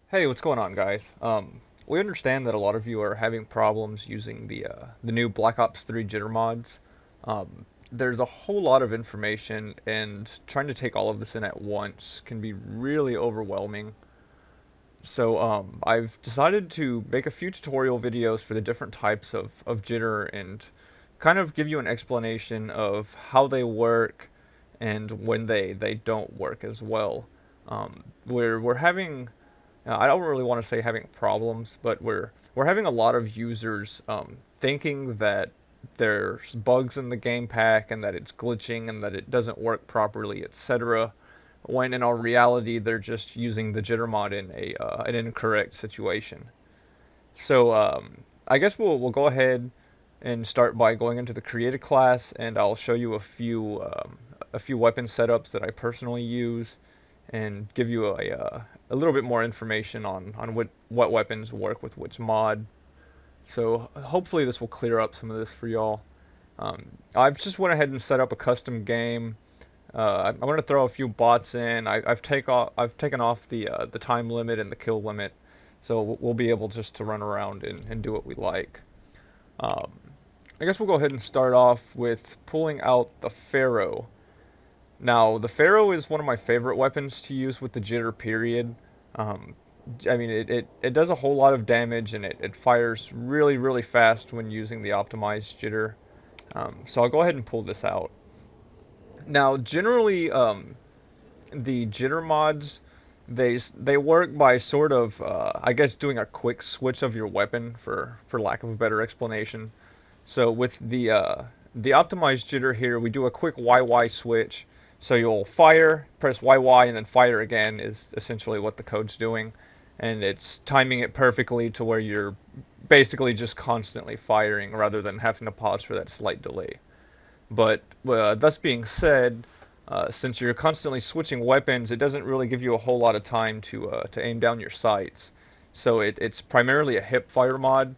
Hey, what's going on, guys? We understand that a lot of you are having problems using the new Black Ops 3 jitter mods. There's a whole lot of information, and trying to take all of this in at once can be really overwhelming. So I've decided to make a few tutorial videos for the different types of jitter and kind of give you an explanation of how they work and when they don't work as well. We're having I don't really want to say having problems, but we're having a lot of users thinking that there's bugs in the game pack and that it's glitching and that it doesn't work properly, etc. When in all reality, they're just using the jitter mod in an incorrect situation. So I guess we'll go ahead and start by going into the created class, and I'll show you a few weapon setups that I personally use, and give you a little bit more information on what weapons work with which mod. So hopefully this will clear up some of this for y'all. I've just went ahead and set up a custom game. I'm going to throw a few bots in. I've taken off the time limit and the kill limit, so we'll be able just to run around and do what we like. Um, I guess we'll go ahead and start off with pulling out the Pharaoh. Now, the Pharaoh is one of my favorite weapons to use with the jitter period. Um, I mean, it does a whole lot of damage, and it fires really, really fast when using the optimized jitter. So I'll go ahead and pull this out. Now, generally, the jitter mods, they work by sort of, I guess, doing a quick switch of your weapon, for lack of a better explanation. So with the optimized jitter here, we do a quick YY switch. So you'll fire, press YY, and then fire again is essentially what the code's doing. And it's timing it perfectly to where you're basically just constantly firing rather than having to pause for that slight delay. But thus being said, since you're constantly switching weapons, it doesn't really give you a whole lot of time to aim down your sights. So it's primarily a hip fire mod,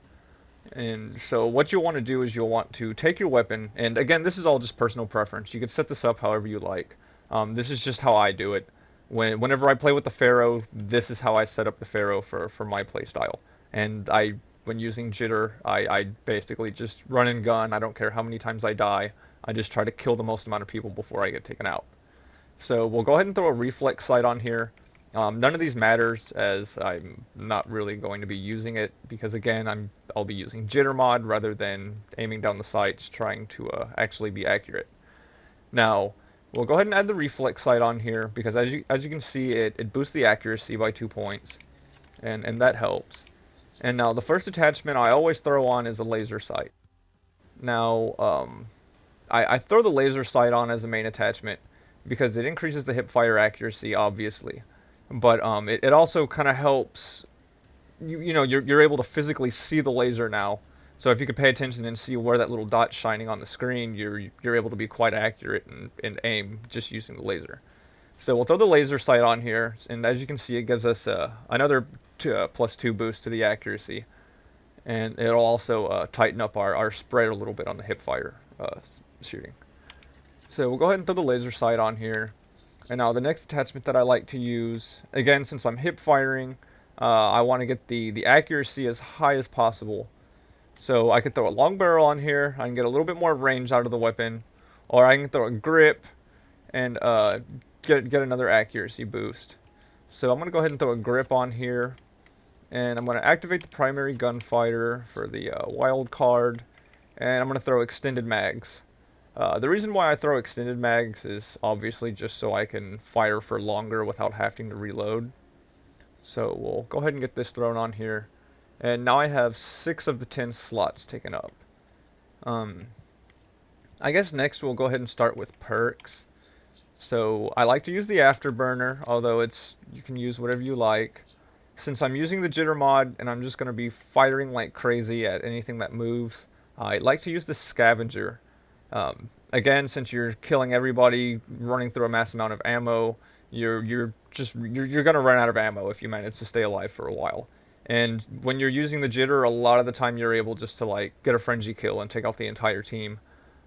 and so what you'll want to do is you'll want to take your weapon, and again, this is all just personal preference. You can set this up however you like. This is just how I do it. Whenever I play with the Pharaoh, this is how I set up the Pharaoh for my playstyle. And when using jitter, I basically just run and gun. I don't care how many times I die. I just try to kill the most amount of people before I get taken out. So we'll go ahead and throw a reflex sight on here. None of these matters as I'm not really going to be using it because again I'll be using jitter mod rather than aiming down the sights trying to actually be accurate. Now we'll go ahead and add the reflex sight on here because as you can see it boosts the accuracy by 2 points, and that helps. And now the first attachment I always throw on is a laser sight. Now I throw the laser sight on as a main attachment because it increases the hip fire accuracy, obviously. But it also kind of helps, you're able to physically see the laser now. So if you could pay attention and see where that little dot's shining on the screen, you're able to be quite accurate and aim just using the laser. So we'll throw the laser sight on here, and as you can see, it gives us another +2 boost to the accuracy. And it'll also tighten up our spread a little bit on the hip fire shooting. So we'll go ahead and throw the laser sight on here. And now the next attachment that I like to use, again, since I'm hip firing, I want to get the accuracy as high as possible. So I can throw a long barrel on here. I can get a little bit more range out of the weapon. Or I can throw a grip and get another accuracy boost. So I'm going to go ahead and throw a grip on here. And I'm going to activate the primary gunfighter for the wild card. And I'm going to throw extended mags. The reason why I throw extended mags is obviously just so I can fire for longer without having to reload. So we'll go ahead and get this thrown on here. And now I have 6 of the 10 slots taken up. I guess next we'll go ahead and start with perks. So I like to use the afterburner, although you can use whatever you like. Since I'm using the jitter mod and I'm just going to be firing like crazy at anything that moves, I like to use the scavenger. Again, since you're killing everybody, running through a mass amount of ammo, you're gonna run out of ammo if you manage to stay alive for a while. And when you're using the jitter, a lot of the time you're able just to like get a frenzy kill and take out the entire team.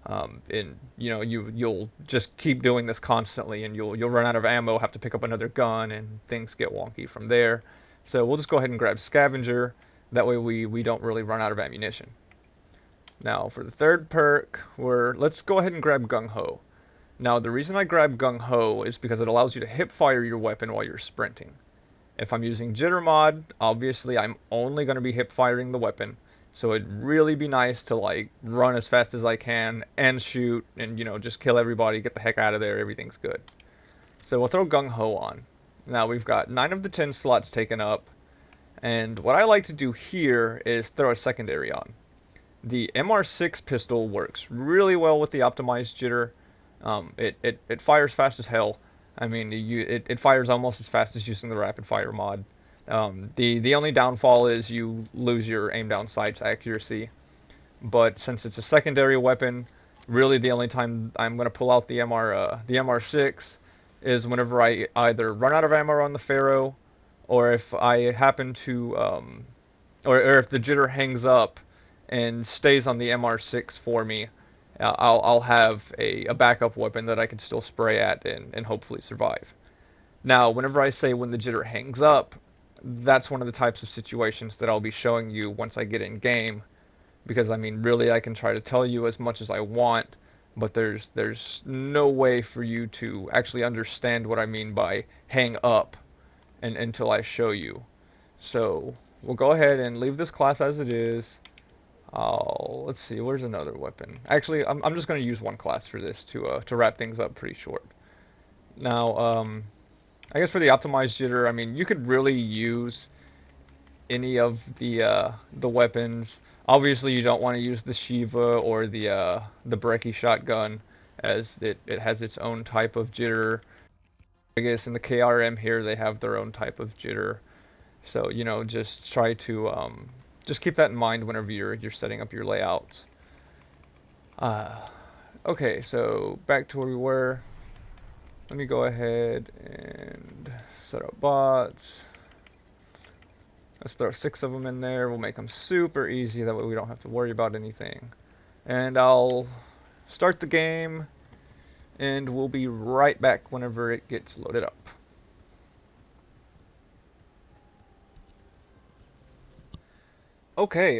And you'll just keep doing this constantly, and you'll run out of ammo, have to pick up another gun, and things get wonky from there. So we'll just go ahead and grab Scavenger. That way we don't really run out of ammunition. Now for the third perk, let's go ahead and grab Gung Ho. Now the reason I grab Gung Ho is because it allows you to hip fire your weapon while you're sprinting. If I'm using Jitter mod, obviously I'm only going to be hip firing the weapon. So it'd really be nice to like run as fast as I can and shoot and just kill everybody, get the heck out of there, everything's good. So we'll throw Gung Ho on. Now we've got 9 of the 10 slots taken up. And what I like to do here is throw a secondary on. The MR6 pistol works really well with the optimized jitter. It fires fast as hell. I mean, it fires almost as fast as using the rapid fire mod. The only downfall is you lose your aim down sights accuracy. But since it's a secondary weapon, really the only time I'm going to pull out the MR6 is whenever I either run out of ammo on the Pharaoh, or if I happen to, or if the jitter hangs up and stays on the MR6 for me. I'll have a backup weapon that I can still spray at and hopefully survive. Now, whenever I say when the jitter hangs up, that's one of the types of situations that I'll be showing you once I get in game. Because, I mean, really I can try to tell you as much as I want, but there's no way for you to actually understand what I mean by hang up until I show you. So, we'll go ahead and leave this class as it is. Let's see, where's another weapon? Actually, I'm just going to use one class for this to wrap things up pretty short. Now, I guess for the optimized jitter, I mean, you could really use any of the weapons. Obviously, you don't want to use the Shiva or the Brecci shotgun, as it has its own type of jitter. I guess in the KRM here, they have their own type of jitter. So, just try to just keep that in mind whenever you're setting up your layouts. Okay, so back to where we were. Let me go ahead and set up bots. Let's throw 6 of them in there. We'll make them super easy. That way we don't have to worry about anything. And I'll start the game, and we'll be right back whenever it gets loaded up. Okay,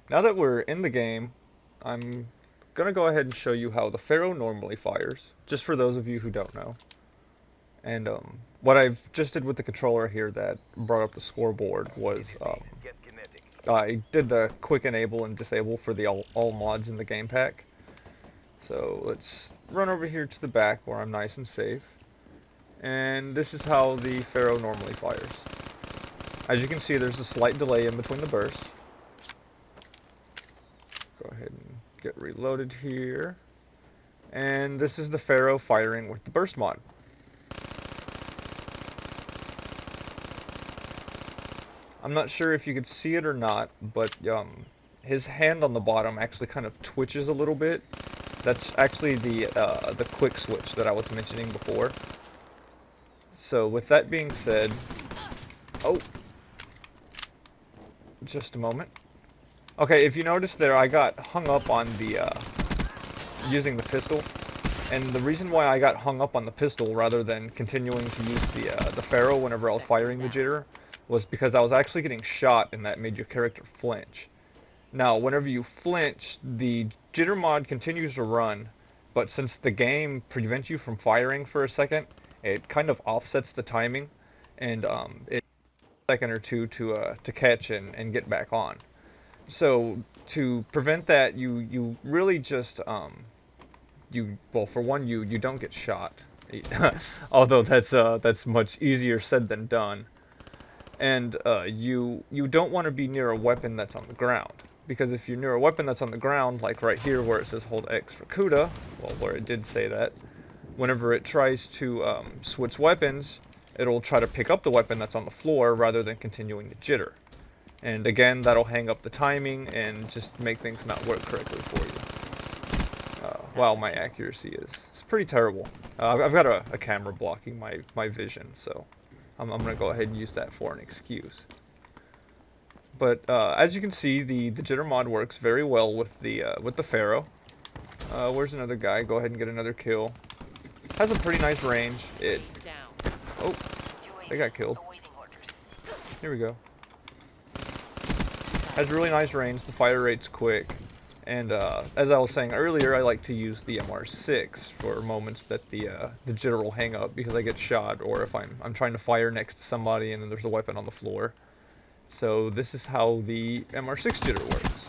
now that we're in the game, I'm gonna go ahead and show you how the Pharaoh normally fires, just for those of you who don't know. And what I've just did with the controller here that brought up the scoreboard was I did the quick enable and disable for the all mods in the Gamepack. So let's run over here to the back where I'm nice and safe. And this is how the Pharaoh normally fires. As you can see, there's a slight delay in between the bursts. Go ahead and get reloaded here. And this is the Pharaoh firing with the burst mod. I'm not sure if you could see it or not, but his hand on the bottom actually kind of twitches a little bit. That's actually the quick switch that I was mentioning before. So with that being said, just a moment. Okay, if you notice there, I got hung up on the using the pistol, and the reason why I got hung up on the pistol rather than continuing to use the Pharaoh whenever I was firing the jitter was because I was actually getting shot, and that made your character flinch. Now, whenever you flinch, the jitter mod continues to run, but since the game prevents you from firing for a second, it kind of offsets the timing, and it takes a second or two to catch and get back on. So to prevent that, you really just well, for one, you don't get shot, although that's much easier said than done. And you don't want to be near a weapon that's on the ground, because if you're near a weapon that's on the ground, like right here where it says hold X for Kuda, well, where it did say that, whenever it tries to switch weapons, it'll try to pick up the weapon that's on the floor rather than continuing the jitter. And again, that'll hang up the timing and just make things not work correctly for you. Wow, my accuracy is pretty terrible. I've got a camera blocking my vision, so I'm going to go ahead and use that for an excuse. But as you can see, the jitter mod works very well with the Pharaoh. Where's another guy? Go ahead and get another kill. Has a pretty nice range. Oh, they got killed. Here we go. Has really nice range, the fire rate's quick, and as I was saying earlier, I like to use the MR6 for moments that the jitter will hang up because I get shot, or if I'm trying to fire next to somebody and then there's a weapon on the floor. So this is how the MR6 jitter works.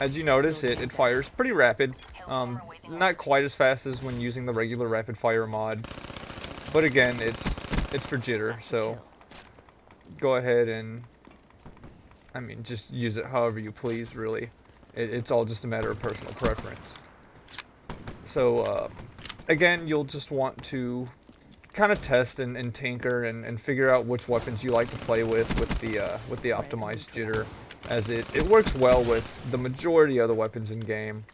As you notice, it fires pretty rapid, not quite as fast as when using the regular rapid fire mod, but again, it's for jitter, so go ahead and, I mean, just use it however you please, really. It's all just a matter of personal preference. So, again, you'll just want to kind of test and tinker and figure out which weapons you like to play with the optimized jitter, as it works well with the majority of the weapons in game.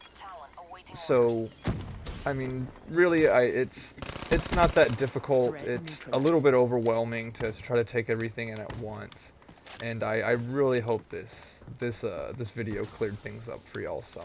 So, I mean, really, it's not that difficult. It's a little bit overwhelming to try to take everything in at once, and I really hope this video cleared things up for y'all some.